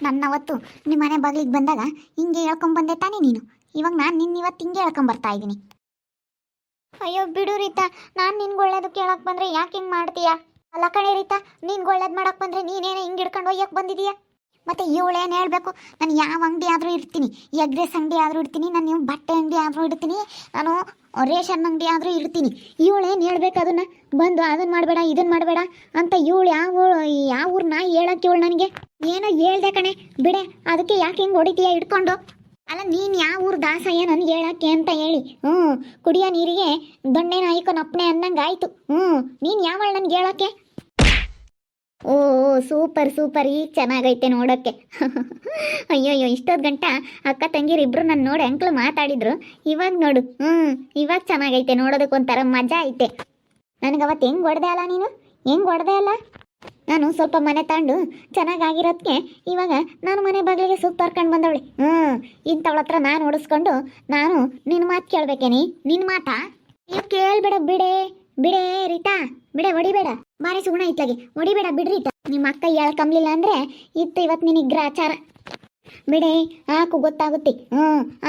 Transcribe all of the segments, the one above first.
ನನ್ನ ಅವತ್ತು ನಿಮ್ಮ ಮನೆ ಬಾಗಿಲಿಗೆ ಬಂದಾಗ ಹಿಂಗೆ ಹೇಳ್ಕೊಂಬಂದೆ ತಾನೇ ನೀನು. ಇವಾಗ ನಾನು ಇವತ್ತು ಹಿಂಗೆ ಹೇಳ್ಕೊಂಬರ್ತಾ ಇದ್ದೀನಿ. ಅಯ್ಯೋ ಬಿಡು ರೀತಾ, ನಾನು ನಿನ್ಗೆ ಒಳ್ಳೇದು ಕೇಳಕ್ಕೆ ಬಂದರೆ ಯಾಕೆ ಹಿಂಗೆ ಮಾಡ್ತೀಯಾ? ಅಲ್ಲ ಕಣೆ ರೀತಾ, ನಿನ್ಗೆ ಒಳ್ಳೇದು ಮಾಡಕ್ಕೆ ಬಂದರೆ ನೀನೇನೇ ಹಿಂಗೆ ಹಿಡ್ಕೊಂಡು ಒಯ್ಯಕ್ಕೆ ಬಂದಿದೀಯಾ? ಮತ್ತು ಇವಳೇನು ಹೇಳಬೇಕು, ನಾನು ಯಾವ ಅಂಗಡಿ ಆದರೂ ಇರ್ತೀನಿ, ಎಗ್ ರೈಸ್ ಅಂಗಡಿ ಆದರೂ ಇರ್ತೀನಿ, ನಾನು ನೀವು ಬಟ್ಟೆ ಅಂಗಡಿ ಆದರೂ ಇಡ್ತೀನಿ, ನಾನು ರೇಷನ್ ಅಂಗಡಿ ಆದರೂ ಇರ್ತೀನಿ. ಇವಳೇನು ಹೇಳ್ಬೇಕು ಅದನ್ನು ಬಂದು ಅದನ್ನು ಮಾಡಬೇಡ ಇದನ್ನು ಮಾಡಬೇಡ ಅಂತ ಇವಳು ಯಾವ ಊರನ್ನ ಹೇಳಕ್ಕೆ ಇವಳು ನನಗೆ ಏನೋ ಹೇಳ್ದೆ ಕಣೆ ಬಿಡೆ. ಅದಕ್ಕೆ ಯಾಕೆ ಹಿಂಗೆ ಹೊಡಿತೀಯ ಇಟ್ಕೊಂಡು? ಅಲ್ಲ ನೀನು ಯಾವ ಊರು ದಾಸಯ್ಯ ನನಗೆ ಹೇಳಕ್ಕೆ ಅಂತ ಹೇಳಿ. ಕುಡಿಯೋ ನೀರಿಗೆ ದೊಣ್ಣೆ ನಾಯಿಕೊಂಡು ಅಪ್ಪಣೆ ಅನ್ನಂಗೆ ಆಯಿತು. ನೀನು ಯಾವಳು ನನಗೆ ಹೇಳೋಕ್ಕೆ? ಓ ಸೂಪರ್ ಸೂಪರ್, ಈಗ ಚೆನ್ನಾಗೈತೆ ನೋಡೋಕ್ಕೆ. ಅಯ್ಯೋ ಇಷ್ಟೊತ್ತು ಗಂಟ ಅಕ್ಕ ತಂಗಿರಿಬ್ರು ನನ್ನ ನೋಡಿ ಅಂಕ್ಲು ಮಾತಾಡಿದ್ರು. ಇವಾಗ ನೋಡು, ಇವಾಗ ಚೆನ್ನಾಗೈತೆ ನೋಡೋದಕ್ಕೆ, ಒಂಥರ ಮಜಾ ಐತೆ. ನನಗೆ ಅವತ್ತು ಹೆಂಗೆ ಹೊಡೆದೆ ಅಲ್ಲ ನೀನು, ಹೆಂಗೆ ಹೊಡೆದೆ ಅಲ್ಲ. ನಾನು ಸ್ವಲ್ಪ ಮನೆ ತಗೊಂಡು ಚೆನ್ನಾಗಾಗಿರೋದಕ್ಕೆ ಇವಾಗ ನಾನು ಮನೆ ಬಾಗಿಲಿಗೆ ಸೂಪ್ ತರ್ಕೊಂಡು ಬಂದವಳೆ. ಇಂಥವಳ ಹತ್ರ ನಾನು ಓಡಿಸ್ಕೊಂಡು ನಾನು ನಿನ್ನ ಮಾತು ಕೇಳಬೇಕೇನಿ? ನಿನ್ನ ಮಾತಾ ನೀವು ಕೇಳಬೇಡ ಬಿಡೆ ಬಿಡೆ ರೀತಾ, ಬಿಡೆ ಹೊಡಿಬೇಡ. ಬಾರಿ ಸುಗುಣ ಇತ್ತಲಾಗೆ ಹೊಡಿಬೇಡ ಬಿಡ್ರಿ ರೀತಾ. ನಿಮ್ಮ ಅಕ್ಕ ಹೇಳ್ಕಂಬ್ಲಿಲ್ಲ ಅಂದರೆ ಇತ್ತು ಇವತ್ತು ನಿನಗೆ ಗ್ರಾಚಾರ. ಬಿಡೆ ಹಾಕು ಗೊತ್ತಾಗುತ್ತೆ.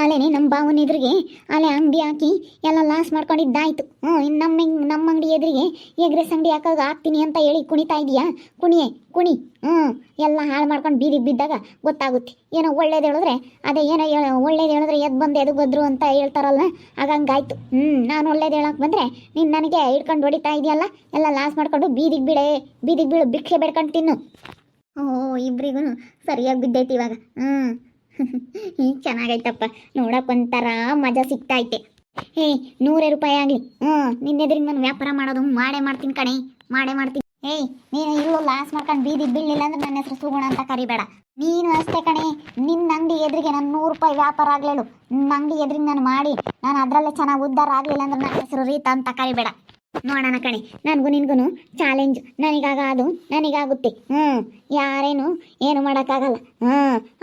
ಅಲ್ಲೇನೆ ನಮ್ಮ ಬಾವನ ಎದುರಿಗೆ ಅಲ್ಲೇ ಅಂಗಡಿ ಹಾಕಿ ಎಲ್ಲ ಲಾಸ್ ಮಾಡ್ಕೊಂಡಿದ್ದಾಯ್ತು. ಇನ್ನು ನಮ್ಮ ಅಂಗಡಿ ಎದುರಿಗೆ ಎಗ್ ರೈಸ್ ಅಂಗಡಿ ಹಾಕ್ತೀನಿ ಅಂತ ಹೇಳಿ ಕುಣಿತಾ ಇದೀಯಾ? ಕುಣಿ ಎಲ್ಲ ಹಾಳು ಮಾಡ್ಕೊಂಡು ಬೀದಿಗೆ ಬಿದ್ದಾಗ ಗೊತ್ತಾಗುತ್ತೆ. ಏನೋ ಒಳ್ಳೇದು ಹೇಳಿದ್ರೆ ಅದೇ ಏನೋ ಒಳ್ಳೇದು ಹೇಳಿದ್ರೆ ಎದ್ದು ಬಂದು ಎದು ಬದ್ರು ಅಂತ ಹೇಳ್ತಾರಲ್ಲ, ಹಂಗಾಯ್ತು. ನಾನು ಒಳ್ಳೇದು ಹೇಳಕ್ಕೆ ಬಂದರೆ ನೀನು ನನಗೆ ಹಿಡ್ಕೊಂಡು ಹೊಡಿತಾ ಇದೆಯಲ್ಲ, ಎಲ್ಲ ಲಾಸ್ ಮಾಡ್ಕೊಂಡು ಬೀದಿಗೆ ಬೀಳು, ಭಿಕ್ಷೆ ಬೇಡ್ಕೊಂಡು ತಿನ್ನು. ಇಬ್ರಿಗೂ ಸರಿಯಾಗಿ ಬಿದ್ದೈತಿ ಇವಾಗ. ಈಗ ಚೆನ್ನಾಗೈತಪ್ಪ ನೋಡಕ್ಕೆ, ಒಂಥರ ಮಜಾ ಸಿಗ್ತೈತೆ. 100 ರೂಪಾಯಿ ಆಗಲಿ ನಿನ್ನೆದ್ರಿಗೆ ನಾನು ವ್ಯಾಪಾರ ಮಾಡೋದು ಮಾಡೇ ಮಾಡ್ತೀನಿ ಕಣೆ, ಮಾಡೇ ಮಾಡ್ತೀನಿ. ನೀನು ಇಲ್ಲೂ ಲಾಸ್ ಮಾಡ್ಕೊಂಡು ಬೀದಿಗೆ ಬೀಳಲಿಲ್ಲ ಅಂದ್ರೆ ನನ್ನ ಹೆಸರು ಸುಗುಣ ಅಂತ ಕರಿಬೇಡ. ನೀನು ಅಷ್ಟೇ ಕಣೆ, ನಿನ್ನ ಅಂಗಡಿ ಎದುರಿಗೆ ನಾನು 100 ರೂಪಾಯಿ ವ್ಯಾಪಾರ ಆಗಲೇಳು. ನಿನ್ನ ಅಂಗಡಿ ಎದುರಿಗೆ ನಾನು ಮಾಡಿ ನಾನು ಅದರಲ್ಲೇ ಚೆನ್ನಾಗಿ ಉದ್ಧಾರ ಆಗಲಿಲ್ಲ ಅಂದ್ರೆ ನನ್ನ ಹೆಸರು ರೀತಾ ಅಂತ ಕರಿಬೇಡ. ನೋಡೋಣ ಕಣೆ, ನನಗೂ ನಿನ್ಗೂ ಚಾಲೆಂಜ್. ನನಗಾಗುತ್ತೆ. ಯಾರೇನು ಏನು ಮಾಡೋಕ್ಕಾಗಲ್ಲ.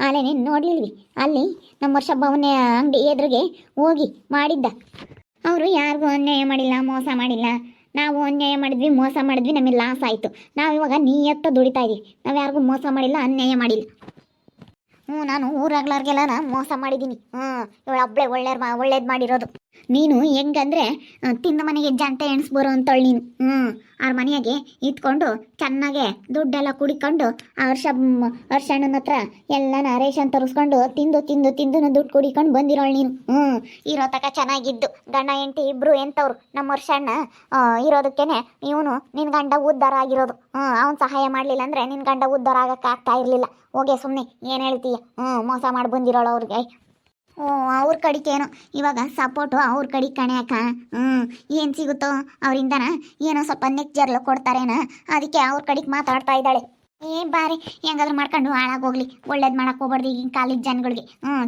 ಅಲ್ಲೇ ನೋಡ್ಲಿಲ್ವಿ, ಅಲ್ಲಿ ನಮ್ಮ ವರ್ಷ ಭವನ ಅಂಗಡಿ ಎದುರಿಗೆ ಹೋಗಿ ಮಾಡಿದ್ದ. ಅವರು ಯಾರಿಗೂ ಅನ್ಯಾಯ ಮಾಡಿಲ್ಲ, ಮೋಸ ಮಾಡಿಲ್ಲ. ನಾವು ಅನ್ಯಾಯ ಮಾಡಿದ್ವಿ, ಮೋಸ ಮಾಡಿದ್ವಿ, ನಮಗೆ ಲಾಸ್ ಆಯಿತು. ನಾವು ಇವಾಗ ನಿಯತ್ತ ದುಡಿತಾ ಇದ್ದೀವಿ. ನಾವು ಯಾರಿಗೂ ಮೋಸ ಮಾಡಿಲ್ಲ, ಅನ್ಯಾಯ ಮಾಡಿಲ್ಲ. ನಾನು ಊರಾಗ್ಲಾರ್ಗೆಲ್ಲ ಮೋಸ ಮಾಡಿದ್ದೀನಿ. ಇವಳು ಒಬ್ಬಳೆ ಒಳ್ಳೇದು ಮಾಡಿರೋದು. ನೀನು ಹೆಂಗಂದ್ರೆ ತಿಂದ ಮನೆಗೆ ಜಂಟೆ ಎಣಿಸ್ಬೋರು ಅಂತೇಳಿ ನೀನು. ಅವ್ರ ಮನೆಯಾಗೆ ಇತ್ಕೊಂಡು ಚೆನ್ನಾಗೆ ದುಡ್ಡೆಲ್ಲ ಕುಡಿಕೊಂಡು ಹರ್ಷಣ್ಣನ ಹತ್ರ ಎಲ್ಲ ರೇಷನ್ ತರಿಸ್ಕೊಂಡು ತಿಂದು ದುಡ್ಡು ಕುಡಿಕೊಂಡು ಬಂದಿರೋಳು ನೀನು. ಇರೋ ತಕ ಚೆನ್ನಾಗಿದ್ದು ಗಂಡ ಹೆಂಡತಿ ಇಬ್ರು ಎಂಥವ್ರು. ನಮ್ಮ ಹರ್ಷಣ್ಣ ಇರೋದಕ್ಕೇನೆ ಇವನು ನಿನ್ನ ಗಂಡ ಉದ್ಧಾರ ಆಗಿರೋದು. ಅವನು ಸಹಾಯ ಮಾಡಲಿಲ್ಲ ಅಂದರೆ ನಿನ್ನ ಗಂಡ ಉದ್ಧಾರ ಆಗಕ್ಕೆ ಆಗ್ತಾ ಇರಲಿಲ್ಲ. ಹೋಗೆ ಸುಮ್ಮನೆ ಏನು ಹೇಳ್ತೀಯ? ಮೋಸ ಮಾಡಿ ಬಂದಿರೋಳು ಅವ್ರಿಗೆ. ಅವ್ರ ಕಡಿಕೇನೋ ಇವಾಗ ಸಪೋರ್ಟು ಅವ್ರ ಕಡಿಗೆ ಕಣ್ಯಾಕ. ಏನು ಸಿಗುತ್ತೋ ಅವರಿಂದನ ಏನೋ ಸ್ವಲ್ಪ ನೆಕ್ಜರ್ಲು ಕೊಡ್ತಾರೇನ, ಅದಕ್ಕೆ ಅವ್ರ ಕಡಿಗೆ ಮಾತಾಡ್ತಾ ಇದ್ದಾಳೆ. ಬಾರಿ ಹೆಂಗಾದ್ರೂ ಮಾಡ್ಕೊಂಡು ಹಾಳಾಗೋಗ್ಲಿ, ಒಳ್ಳೇದು ಮಾಡಕ್ಕೆ ಹೋಗ್ಬಾರ್ದು ಈಗಿನ ಕಾಲೇಜ್ ಜನಗಳಿಗೆ.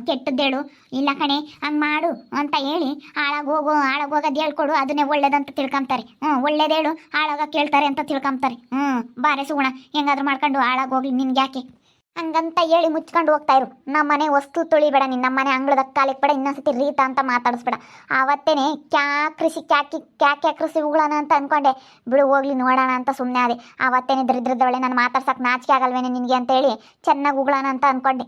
ಕೆಟ್ಟದ್ದೇಳು ಇಲ್ಲ ಕಣೆ ಹಂಗೆ ಮಾಡು ಅಂತ ಹೇಳಿ ಹಾಳಾಗೋಗೋದು ಹೇಳ್ಕೊಡು, ಅದನ್ನೇ ಒಳ್ಳೇದಂತ ತಿಳ್ಕೊಂತಾರೆ. ಒಳ್ಳೇದೇಳು ಹಾಳಾಗ ಕೇಳ್ತಾರೆ ಅಂತ ತಿಳ್ಕೊಂತಾರೆ. ಬಾರಿ ಸುಗುಣ, ಹೆಂಗಾದ್ರೂ ಮಾಡ್ಕೊಂಡು ಹಾಳಾಗೋಗ್ಲಿ, ನಿನ್ಗೆ ಯಾಕೆ ಹಂಗಂತ ಹೇಳಿ ಮುಚ್ಕೊಂಡು ಹೋಗ್ತಾ ಇರು. ನಮ್ಮನೆ ವಸ್ತು ತೊಳಿಬೇಡ, ನೀನು ನಮ್ಮನೆ ಅಂಗಳದ ಕಾಲಿಗೆ ಬೇಡ, ಇನ್ನೊಂದ್ಸತಿ ರೀತಾ ಅಂತ ಮಾತಾಡಿಸ್ಬೇಡ. ಆವತ್ತೇನೆ ಕ್ಯಾಕೃಷಿ ಉಗಳೋಣ ಅಂತ ಅಂದ್ಕೊಂಡೆ. ಬಿಡು ಹೋಗ್ಲಿ ನೋಡೋಣ ಅಂತ ಸುಮ್ಮನೆ ಅದೇ. ಆವತ್ತೇನೆ ದರಿದ್ರದವಳೆ ನಾನು ಮಾತಾಡ್ಸಕ್ಕೆ ನಾಚಿಕೆ ಆಗಲ್ವೇನೆ ನಿನಗೆ ಅಂತ ಹೇಳಿ ಚೆನ್ನಾಗಿ ಉಗಳೋಣ ಅಂತ ಅಂದ್ಕೊಂಡೆ.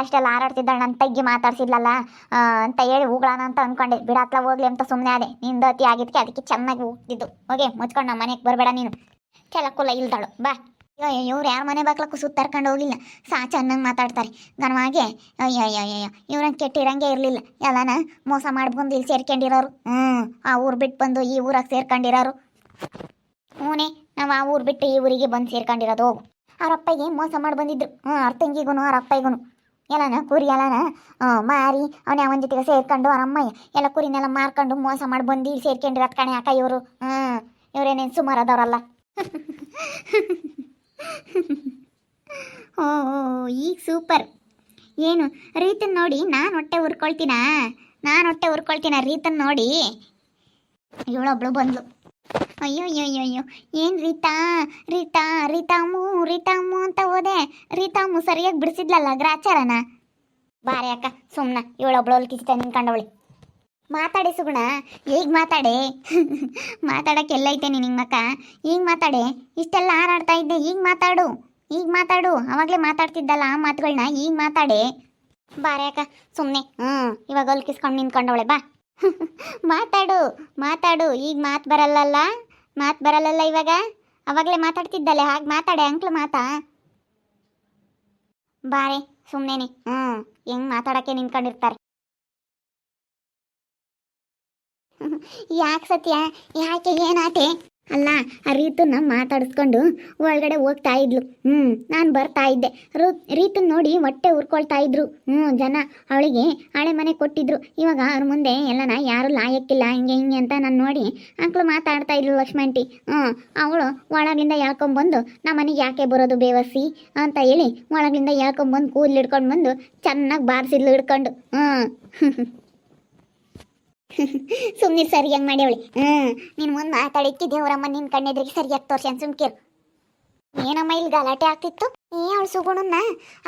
ಅಷ್ಟೆಲ್ಲ ಹಾರಾಡ್ತಿದ್ದಾಳೆ, ನನ್ನ ತಗ್ಗಿ ಮಾತಾಡ್ಸಿದ್ಲಲ್ಲ ಅಂತ ಹೇಳಿ ಉಗಳೋಣ ಅಂತ ಅಂದ್ಕೊಂಡೆ. ಬಿಡಾತ್ಲ ಹೋಗ್ಲಿ ಅಂತ ಸುಮ್ಮನೆ ಅದೇ. ನಿಂದತಿ ಆಗಿದ್ದಕ್ಕೆ ಅದಕ್ಕೆ ಚೆನ್ನಾಗಿ ಹೋಗ್ತಿದ್ದು. ಹೋಗಿ ಮುಚ್ಕೊಂಡು ನಮ್ಮ ಮನೆಗೆ ಬರಬೇಡ ನೀನು, ಕೆಲಕ್ಕುಲ್ಲ ಇಲ್ದಾಳು ಬಾ. ಇವ್ರು ಯಾರ ಮನೆ ಬಾಕ್ಲಕ್ಕೂ ಸುತ್ತರ್ಕೊಂಡು ಹೋಗಿಲ್ಲ, ಚೆನ್ನಾಗಿ ಮಾತಾಡ್ತಾರೆ ಗನವಾಗೆ. ಅಯ್ಯಯ್ಯಯ್ಯ ಇವ್ರಂಗೆ ಕೆಟ್ಟಿರಂಗೆ ಇರಲಿಲ್ಲ, ಎಲ್ಲನ ಮೋಸ ಮಾಡಿ ಬಂದು ಇಲ್ಲಿ ಸೇರ್ಕೊಂಡಿರೋರು. ಆ ಊರು ಬಿಟ್ಟು ಬಂದು ಈ ಊರಾಗ ಸೇರ್ಕೊಂಡಿರೋರು. ನಾವು ಆ ಊರು ಬಿಟ್ಟು ಈ ಊರಿಗೆ ಬಂದು ಸೇರ್ಕೊಂಡಿರೋದು. ಹೋಗು. ಅವ್ರ ಅಪ್ಪಗೆ ಮೋಸ ಮಾಡಿ ಬಂದಿದ್ರು. ಅವ್ರ ತಂಗಿಗೂ ಅವ್ರ ಅಪ್ಪಗೂ ಎಲ್ಲನ ಕುರಿ ಎಲ್ಲನ ಮಾರಿ ಅವನೇ ಅವನ ಜೊತೆಗೆ ಸೇರ್ಕೊಂಡು ಅವ್ರ ಅಮ್ಮಯ್ಯ ಎಲ್ಲ ಕುರಿನೆಲ್ಲ ಮಾರ್ಕೊಂಡು ಮೋಸ ಮಾಡಿ ಬಂದು ಇಲ್ಲಿ ಸೇರ್ಕೊಂಡಿರೋದು ಕಣೆ ಅಕ್ಕ ಇವರು. ಇವರೇನೇನು ಸುಮಾರದವ್ರಲ್ಲ. ಈಗ ಸೂಪರ್. ಏನು ರೀತನ್ ನೋಡಿ ನಾನು ಹೊಟ್ಟೆ ಉರ್ಕೊಳ್ತೀನ ರೀತನ್ ನೋಡಿ. ಇವಳೊಬ್ಳು ಬಂದ್ಲು. ಅಯ್ಯೋ ಏನು ರೀತಾಮು ಅಂತ ಹೋದೆ. ರೀತಾಮು ಸರಿಯಾಗಿ ಬಿಡಿಸಿದ್ಲಲ್ಲ ಗ್ರಾಚಾರನ. ಬಾರೆ ಅಕ್ಕ ಸುಮ್ಮನ, ಇವಳೊಬ್ಳು ಕಿಚಿತ ನಿಂತ್ಕೊಂಡವಳಿ. ಮಾತಾಡಿ ಸುಗುಣ, ಈಗ ಮಾತಾಡೆ. ಮಾತಾಡೋಕ್ಕೆಲ್ಲ ಐತೆ ನಿನಗೆ ಮಕ್ಕ, ಈಗ ಮಾತಾಡೆ. ಇಷ್ಟೆಲ್ಲ ಹಾರಾಡ್ತಾ ಇದ್ದೆ, ಈಗ ಮಾತಾಡು. ಈಗ ಮಾತಾಡು, ಅವಾಗಲೇ ಮಾತಾಡ್ತಿದ್ದಲ್ಲ ಆ ಮಾತುಗಳನ್ನ ಈಗ ಮಾತಾಡೆ. ಬಾರೆ ಅಕ್ಕ ಸುಮ್ಮನೆ ಇವಾಗ ಹೊಲ್ಕಿಸ್ಕೊಂಡು ನಿಂತ್ಕೊಂಡವಳೆ ಬಾ. ಮಾತಾಡು ಮಾತಾಡು, ಈಗ ಮಾತು ಬರಲ್ಲಲ್ಲ ಇವಾಗ. ಅವಾಗಲೇ ಮಾತಾಡ್ತಿದ್ದಲೆ ಹಾಗೆ ಮಾತಾಡೆ ಅಂಕ್ಲು ಮಾತಾ. ಬಾರೆ ಸುಮ್ಮನೆ ಹೆಂಗ್ ಮಾತಾಡೋಕ್ಕೆ ನಿಂತ್ಕೊಂಡಿರ್ತಾರೆ. ಯಾಕೆ ಸತ್ಯ, ಯಾಕೆ ಏನಾತೆ? ಅಲ್ಲ ಆ ರೀತನ್ನ ಮಾತಾಡಿಸ್ಕೊಂಡು ಒಳಗಡೆ ಹೋಗ್ತಾ ಇದ್ಲು. ನಾನು ಬರ್ತಾ ಇದ್ದೆ. ರೀತನ್ನ ನೋಡಿ ಹೊಟ್ಟೆ ಉರ್ಕೊಳ್ತಾ ಇದ್ರು ಜನ. ಅವಳಿಗೆ ಹಳೆ ಮನೆ ಕೊಟ್ಟಿದ್ರು. ಇವಾಗ ಅವ್ರ ಮುಂದೆ ಎಲ್ಲನ ಯಾರು ಲಾಯಕ್ಕಿಲ್ಲ ಹಿಂಗೆ ಹಿಂಗೆ ಅಂತ ನಾನು ನೋಡಿ ಅಂಕ್ಳು ಮಾತಾಡ್ತಾ ಇದ್ಲು ಲಕ್ಷ್ಮಂಟಿ. ಅವಳು ಒಳಗಿಂದ ಹೇಳ್ಕೊಂಬಂದು ನಮ್ಮ ಮನೆಗೆ ಯಾಕೆ ಬರೋದು ಬೇವಸಿ ಅಂತ ಹೇಳಿ ಒಳಗಿಂದ ಹೇಳ್ಕೊಂಬಂದು ಕೂದಲು ಹಿಡ್ಕೊಂಡು ಬಂದು ಚೆನ್ನಾಗಿ ಬಾರಿಸಿದ್ಲು ಹಿಡ್ಕೊಂಡು. ಸುಮ್ಮನೆ ಸರಿಯಾಗಿ ಮಾಡಿ ಅವಳಿ. ನೀನು ಮುಂದೆ ಮಾತಾಡಿಕ್ಕಿ ದೇವರಮ್ಮ ನಿನ್ನ ಕಣ್ಣೆದ್ರಿಗೆ ಸರಿಯಾಗಿ ತೋರ್ಸನ್ ಸುಮ್ಕಿರು. ಏನಮ್ಮ ಇಲ್ಲಿ ಗಲಾಟೆ ಆಗ್ತಿತ್ತು? ಅವಳು ಸುಗುಣನ್ನ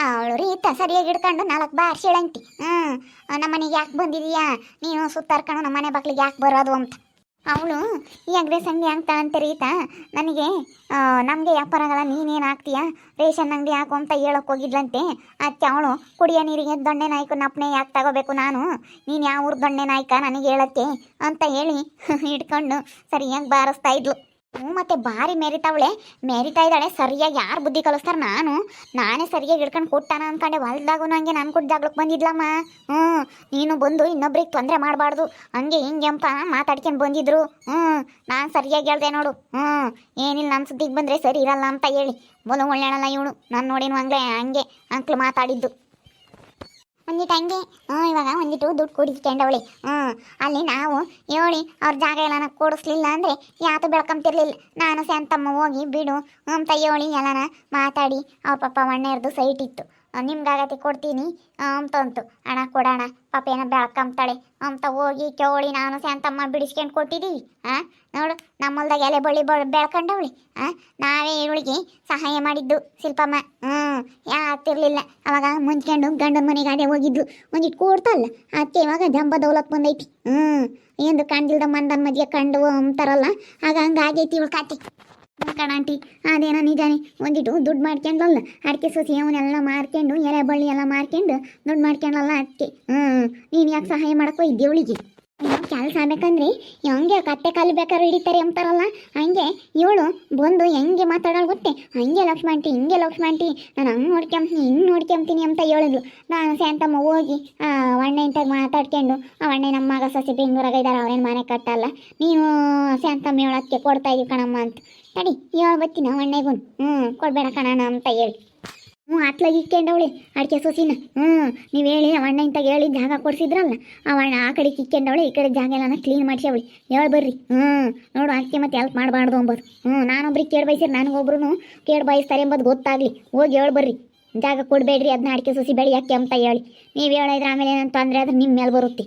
ಅವಳು ರೀತ ಸರಿಯಾಗಿ ಹಿಡ್ಕೊಂಡು 4 ಬಾರ್ಸಿ ಹೇಳಂತಿ. ನಮ್ಮನೆಗೆ ಯಾಕೆ ಬಂದಿದೀಯಾ ನೀನು ಸುತ್ತಾರ್ಕೊಂಡು ನಮ್ಮನೆ ಬಾಕ್ಲಿಗೆ ಯಾಕೆ ಬರೋದು ಅಂತ. ಅವಳು ಈ ಅಗ್ರೆಸ್ ಅಂಗಡಿ ಆಗ್ತಾಳಂತೆ ರೀತ. ನನಗೆ ನಮಗೆ ವ್ಯಾಪಾರ ಆಗಲ್ಲ, ನೀನೇನು ಹಾಕ್ತೀಯ ರೇಷನ್ ಅಂಗಡಿ ಹಾಕು ಅಂತ ಹೇಳೋಕೆ ಹೋಗಿದ್ಲಂತೆ. ಅದಕ್ಕೆ ಅವಳು ಕುಡಿಯೋ ನೀರಿಗೆ ದೊಣ್ಣೆ ನಾಯ್ಕು ನಪ್ಪನೆ ಯಾಕೆ ತಗೋಬೇಕು ನಾನು, ನೀನು ಯಾವ ಊರು ದೊಣ್ಣೆ ನಾಯ್ಕ ನನಗೆ ಹೇಳತ್ತೆ ಅಂತ ಹೇಳಿ ಹಿಡ್ಕೊಂಡು ಸರಿಯಾಗಿ ಬಾರಿಸ್ತಾ ಇದ್ಲು. ಮತ್ತೆ ಭಾರಿ ಮೆರಿತಾ ಇದ್ದಾಳೆ. ಸರಿಯಾಗಿ ಯಾರು ಬುದ್ಧಿ ಕಲಿಸ್ತಾರೆ? ನಾನೇ ಸರಿಯಾಗಿ ಹಿಡ್ಕೊಂಡು ಕೊಟ್ಟಾನ ಅಂದ್ಕೊಂಡೆ. ಹೊಲ್ದಾಗೂ ನಂಗೆ ನಾನು ಕೊಟ್ಟು ಜಾಗ್ಲಕ್ಕೆ ಬಂದಿದ್ಲಮ್ಮ. ನೀನು ಬಂದು ಇನ್ನೊಬ್ರಿಗೆ ತೊಂದರೆ ಮಾಡಬಾರ್ದು ಹಂಗೆ ಹಿಂಗೆ ಅಂತ ಮಾತಾಡ್ಕೊಂಡು ಬಂದಿದ್ರು. ನಾನು ಸರಿಯಾಗಿ ಹೇಳ್ದೆ ನೋಡು. ಏನಿಲ್ಲ ನಮ್ಮ ಸುದ್ದಿಗೆ ಬಂದರೆ ಸರಿ ಇರಲ್ಲ ಅಂತ ಹೇಳಿ ಬೋಲು ಒಳ್ಳೆಯಲ್ಲ ಇವಳು. ನಾನು ನೋಡಿನ ಹಂಗೆ ಅಂಕ್ಲು ಮಾತಾಡಿದ್ದು ಒಂದಿಟ್ಟು ಹಂಗೆ. ಇವಾಗ ಒಂದಿಟ್ಟು ದುಡ್ಡು ಕುಡಿಸ್ಕೊಂಡವಳಿ. ಅಲ್ಲಿ ನಾವು ಹೇಳಿ ಅವ್ರ ಜಾಗ ಎಲ್ಲನ ಕೊಡಿಸ್ಲಿಲ್ಲ ಅಂದರೆ ಯಾತು ಬೆಳ್ಕೊಂತಿರ್ಲಿಲ್ಲ. ನಾನು ಶಾಂತಮ್ಮ ಹೋಗಿ ಬಿಡು ಅಂತ ಹೇಳಿ ಎಲ್ಲನ ಮಾತಾಡಿ ಅವ್ರ ಪಾಪ ಒಣ್ಣೆರ್ದು ಸೈಟ್ ಇತ್ತು. ನಿಮ್ಗಾಗತ್ತೆ ಕೊಡ್ತೀನಿ ಅಂತಂತು. ಹಣ ಕೊಡೋಣ ಪಾಪ ಏನೋ ಬೆಳ್ಕೊಂತಾಳೆ ಅಂತ ಹೋಗಿ ಕೇಳಿ ನಾನು ಶಾಂತಮ್ಮ ಬಿಡಿಸ್ಕೊಂಡು ಕೊಟ್ಟಿದ್ದೀವಿ. ನೋಡು ನಮ್ಮಲ್ದಾಗ ಎಲೆ ಬಳ್ಳಿ ಬೆಳ್ಕೊಂಡವಳಿ. ನಾವೇ ಇವಳಿಗೆ ಸಹಾಯ ಮಾಡಿದ್ದು ಶಿಲ್ಪಮ್ಮ. ಯಾತಿರ್ಲಿಲ್ಲ ಅವಾಗ ಮುಂಚ್ಕೊಂಡು ಗಂಡನ ಮನೆಗೆ ಅದೇ ಹೋಗಿದ್ಲು. ಒಂದಿಟ್ಟು ಕೊಡ್ತಲ್ಲ ಅದಕ್ಕೆ ಇವಾಗ ಜಂಬ ದೌಲತ್ ಬಂದೈತಿ. ಎಂದು ಕಂಡಿಲ್ದ ಮಂದನ್ ಮದ್ಯ ಕಂಡು ಅಂತಾರಲ್ಲ ಆಗ ಹಂಗಾಗೈತಿ ಇವಳು ಕಾತಿ ಕಣಾಂಟಿ. ಅದೇನೋ ನಿಜಾನೆ. ಒಂದಿಟ್ಟು ದುಡ್ಡು ಮಾಡ್ಕೊಂಡಲ್ಲ ಅಡಿಕೆ ಸೊಸಿ ಅವನ್ನೆಲ್ಲ ಮಾರ್ಕೊಂಡು ಎಲೆ ಬಳ್ಳಿ ಎಲ್ಲ ಮಾರ್ಕೊಂಡು ದುಡ್ಡು ಮಾಡ್ಕೊಂಡಲ್ಲ ಅದಕ್ಕೆ. ನೀನು ಯಾಕೆ ಸಹಾಯ ಮಾಡಕ್ಕೋ ಇದ್ದೇವಳಿಗೆ ಕೆಲಸ ಆಗ್ಬೇಕಂದ್ರೆ ಹೆಂಗೆ ಕತ್ತೆ ಕಾಲು ಬೇಕಾದ್ರೆ ಹಿಡಿತಾರೆ ಅಂತಾರಲ್ಲ ಹಂಗೆ ಇವಳು ಬಂದು ಹೆಂಗೆ ಮಾತಾಡೋಳು ಗೊತ್ತೇ? ಹಂಗೆ ಲಕ್ಷ್ಮಂಟಿ ಹಿಂಗೆ ಲಕ್ಷ್ಮಂಟಿ ನಾನು ಹಂಗೆ ನೋಡ್ಕೊಂತೀನಿ ಹಿಂಗೆ ನೋಡ್ಕೊಂತೀನಿ ಅಂತ ಹೇಳಿದ್ಲು. ನಾನು ಶಾಂತಮ್ಮ ಹೋಗಿ ಅಣ್ಣೆ ಇಂತಾಗ ಮಾತಾಡ್ಕೊಂಡು ಆ ಅಣ್ಣೆ ನಮ್ಮ ಮಗ ಸಸಿ ಬೆಂಗಳೂರಾಗ ಇದ್ದಾರೆ, ಅವ್ರೇನು ಮನೆ ಕಟ್ಟಲ್ಲ, ನೀನು ಶಾಂತಮ್ಮ ಹೇಳೋಕ್ಕೆ ಕೊಡ್ತಾ ಇದೀವಿ ಕಣಮ್ಮ ಅಂತ. ತಡಿ ಹೇಳಿ ಬರ್ತೀನಿ ಅಣ್ಣೆಗೂ ಕೊಡಬೇಡ ಕಣಣ ಅಂತ ಹೇಳಿ ಅತ್ಲಾಗಿ ಇಕ್ಕೊಂಡವಳೆ ಅಡಿಕೆ ಸೊಸಿನ. ನೀವು ಹೇಳಿ ಅವಣ್ಣ ಇಂತಾಗ ಹೇಳಿ ಜಾಗ ಕೊಡಿಸಿದ್ರಲ್ಲ ಅವಣ್ಣ ಆ ಕಡೆಗೆ ಇಕ್ಕೊಂಡವಳೆ, ಈ ಕಡೆ ಜಾಗ ಎಲ್ಲ ಕ್ಲೀನ್ ಮಾಡಿಸವಳಿ. ಹೇಳಿ ಬರ್ರಿ. ನೋಡು ಅದಕ್ಕೆ ಮತ್ತೆ ಹೆಲ್ಪ್ ಮಾಡಬಾರ್ದು ಅಂಬೋದು. ನಾನೊಬ್ರಿಗೆ ಕೇಳಿ ಬಯಸಿರಿ ನನಗೊಬ್ರು ಕೇಳಿ ಬಯಸ್ತಾರೆ ಎಂಬುದು ಗೊತ್ತಾಗಲಿ. ಹೋಗಿ ಹೇಳಿ ಬರ್ರಿ ಜಾಗ ಕೊಡಬೇಡ್ರಿ ಅದನ್ನ ಅಡಿಕೆ ಸೊಸಿ ಬೆಳೆ ಯಾಕೆ ಅಂತ ಹೇಳಿ. ನೀವು ಹೇಳಿದ್ರೆ ಆಮೇಲೆ ಏನಂತ ತೊಂದರೆ ಆದ್ರೆ ನಿಮ್ಮ ಮೇಲೆ ಬರುತ್ತೆ.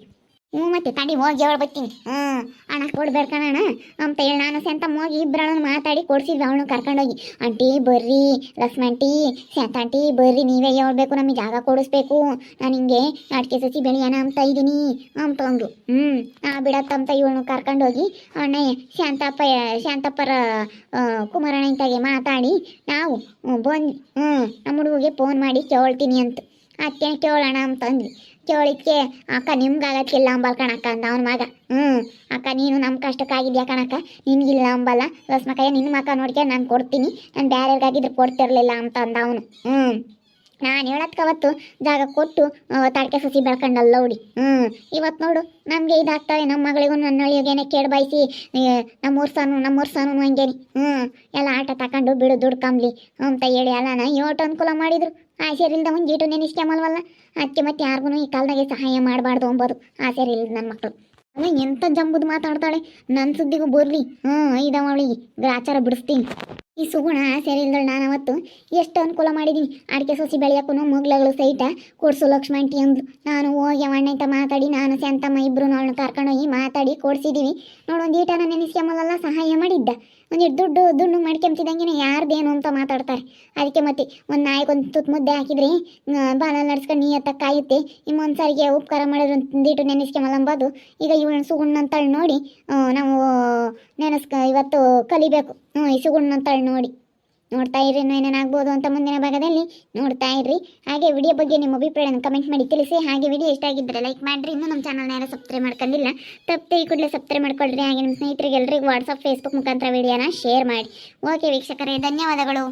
ಮತ್ತೆ ತಡಿ ಹೋಗಿ ಹೇಳಿ ಬರ್ತೀನಿ. ಹಣ ಕೊಡ್ಬೇಡ ಕಣಣ್ಣ ಅಂತ ಹೇಳಿ ನಾನು ಶಾಂತಮ್ಮ ಹೋಗಿ ಇಬ್ಬರನ್ನು ಮಾತಾಡಿ ಕೊಡಿಸಿದ್ವಿ. ಅವಳು ಕರ್ಕೊಂಡೋಗಿ ಆಂಟಿ ಬರ್ರಿ ಲಕ್ಷ್ಮಂಟಿ ಶಾಂತಾಂಟಿ ಬರ್ರಿ ನೀವೇ ಹೇಳ್ಬೇಕು ನಮಗೆ ಜಾಗ ಕೊಡಿಸ್ಬೇಕು, ನಾನು ಹಿಂಗೆ ಅಡಿಕೆ ಸಸಿ ಬೆಳೆಯೋಣ ಅಂತ ಇದ್ದೀನಿ ಅಂತ ಅಂದ್ರು. ಬಿಡತ್ತಂತ ಇವಳನ್ನು ಕರ್ಕೊಂಡೋಗಿ ಅಣ್ಣ ಶಾಂತಪ್ಪರ ಕುಮಾರಣ್ಣ ಇಂತಾಗೆ ಮಾತಾಡಿ ನಾವು ಬಂದು ನಮ್ಮ ಹುಡುಗಿಗೆ ಫೋನ್ ಮಾಡಿ ಕೇಳ್ತೀನಿ ಅಂತ. ಅದಕ್ಕೆ ಕೇಳೋಣ ಅಂತ ಅಂದ್ವಿ. ಕೇಳಿದ್ಕೆ ಅಕ್ಕ ನಿಮ್ಗಾಗತ್ತಿಲ್ಲ ಅಂಬಲ್ ಕಣಕ್ಕ ಅಂದ ಅವನ ಮಗ. ಅಕ್ಕ ನೀನು ನಮ್ಮ ಕಷ್ಟಕ್ಕಾಗಿದ್ಯಾ ಕಣಕ್ಕ, ನಿನ್ಗಿಲ್ಲ ಅಂಬಲ್ಲ ರಸ್ಮಕಯ್ಯ ನಿನ್ನ ಮಕ್ಕ ನೋಡ್ಕೆ ನಾನು ಕೊಡ್ತೀನಿ, ನಾನು ಬೇರೆಯವ್ರಿಗಾಗಿದ್ರೆ ಕೊಡ್ತಿರ್ಲಿಲ್ಲ ಅಂತ ಅಂದ ಅವನು. ನಾನು ಹೇಳತ್ಕವತ್ತು ಜಾಗ ಕೊಟ್ಟು ತಡಕೆ ಸಸಿ ಬೆಳ್ಕೊಂಡಲ್ಲ ನೋಡಿ. ಇವತ್ತು ನೋಡು ನಮಗೆ ಇದಾಗ್ತವೆ. ನಮ್ಮ ಮಗಳಿಗೂ ನನ್ನ ಹಳ್ಳಿಗೇನೆ ಕೇಳಿ ಬಯಸಿ ನಮ್ಮೂರು ಸಾನು ಹಂಗೇನಿ ಎಲ್ಲ ಆಟ ತಗೊಂಡು ಬಿಡು ದುಡ್ಡು ಕಂಬ್ಲಿ ಅಂತ ಹೇಳಿ ಎಲ್ಲನ ಯೋಟು ಅನುಕೂಲ ಮಾಡಿದ್ರು. ಆಸೆರಿಲ್ದ ಒಂದು ಜೀಟು ನೆನೆಸ್ಕೊಂಬಲ್ವಲ್ಲ ಅದಕ್ಕೆ ಮತ್ತೆ ಯಾರಿಗೂ ಈ ಕಾಲದಾಗೆ ಸಹಾಯ ಮಾಡಬಾರ್ದು ಅಂಬೋದು. ಆಸೆರಿಲ್ದ ನನ್ನ ಮಕ್ಕಳು ಅಲ್ಲ ಎಂಥ ಜಂಬುದು ಮಾತಾಡ್ತಾಳೆ. ನನ್ನ ಸುದ್ದಿಗೂ ಬರ್ಲಿ ಇದಾವ ಅವಳಿಗೆ ಗ್ರಾಚಾರ ಬಿಡಿಸ್ತೀನಿ. ಈ ಸುಗುಣ ಸರಿ ಇಲ್ದಳು. ನಾನು ಅವತ್ತು ಎಷ್ಟು ಅನುಕೂಲ ಮಾಡಿದ್ದೀನಿ. ಅಡಿಕೆ ಸೊಸಿ ಬೆಳೆಯೋಕ್ಕೂ ಮುಗ್ಲಗಳು ಸಹಿತ ಕೊಡ್ಸು ಲಕ್ಷ್ಮಂಟಿ ಅಂದ್ಲು. ನಾನು ಹೋಗಿ ಅಣ್ಣ ಅಂತ ಮಾತಾಡಿ ನಾನು ಶಾಂತಮ್ಮ ಇಬ್ಬರು ಅವಳನ್ನ ಕರ್ಕೊಂಡೋಗಿ ಮಾತಾಡಿ ಕೊಡಿಸಿದ್ದೀವಿ. ನೋಡು ಒಂದು ಈಟನ ನೆನೆಸ್ಕೊಂಬಲ್ಲ ಸಹಾಯ ಮಾಡಿದ್ದ. ಒಂದಿಟ್ಟು ದುಡ್ಡು ಮಾಡ್ಕೊಂತಿದ್ದಂಗೆ ಯಾರ್ದೇನು ಅಂತ ಮಾತಾಡ್ತಾರೆ. ಅದಕ್ಕೆ ಮತ್ತೆ ಒಂದು ನಾಯಿಗೆ ಒಂದು ತುತ್ತು ಮುದ್ದೆ ಹಾಕಿದ್ರೆ ಬಾಲ ನಡ್ಸ್ಕೊಂಡು ನೀಯತ್ತ ಕಾಯುತ್ತೆ. ಇನ್ನೊಂದು ಸಾರಿಗೆ ಉಪಕಾರ ಮಾಡಿದ್ರೆ ಒಂದೀಟು ನೆನೆಸ್ಕೊಂಬಲ್ಲ ಅಂಬೋದು. ಈಗ ಇವಳನ್ನ ಸುಗುಣ್ಣಂತಳು ನೋಡಿ ನಾವು ಇವತ್ತು ಕಲಿಬೇಕು. ಈ ಸುಗುಣ್ಣಂತಳು ನೋಡಿ ನೋಡ್ತಾ ಇರ್ರಿ ಇನ್ನೂ ಏನೇನಾಗ್ಬೋದು ಅಂತ ಮುಂದಿನ ಭಾಗದಲ್ಲಿ ನೋಡ್ತಾ ಇರ್ರಿ. ಹಾಗೆ ವಿಡಿಯೋ ಬಗ್ಗೆ ನಿಮ್ಮ ಅಭಿಪ್ರಾಯನ ಕಮೆಂಟ್ ಮಾಡಿ ತಿಳಿಸಿ. ಹಾಗೆ ವಿಡಿಯೋ ಇಷ್ಟ ಆಗಿದ್ದರೆ ಲೈಕ್ ಮಾಡಿರಿ. ಇನ್ನೂ ನಮ್ಮ ಚಾನಲ್ನ ಯಾರು ಸಬ್ಸ್ಕ್ರೈಬ್ ಮಾಡ್ಕೊಂಡಿಲ್ಲ ತಪ್ಪದೆ ಈ ಕೂಡಲೇ ಸಬ್ಸ್ಕ್ರೈಬ್ ಮಾಡ್ಕೊಳ್ರಿ. ಹಾಗೆ ನಿಮ್ಮ ಸ್ನೇಹಿತರಿಗೆ ಎಲ್ಲರಿಗೂ ವಾಟ್ಸಪ್ ಫೇಸ್ಬುಕ್ ಮುಖಾಂತರ ವಿಡಿಯೋನ ಶೇರ್ ಮಾಡಿ. ಓಕೆ ವೀಕ್ಷಕರೇ, ಧನ್ಯವಾದಗಳು.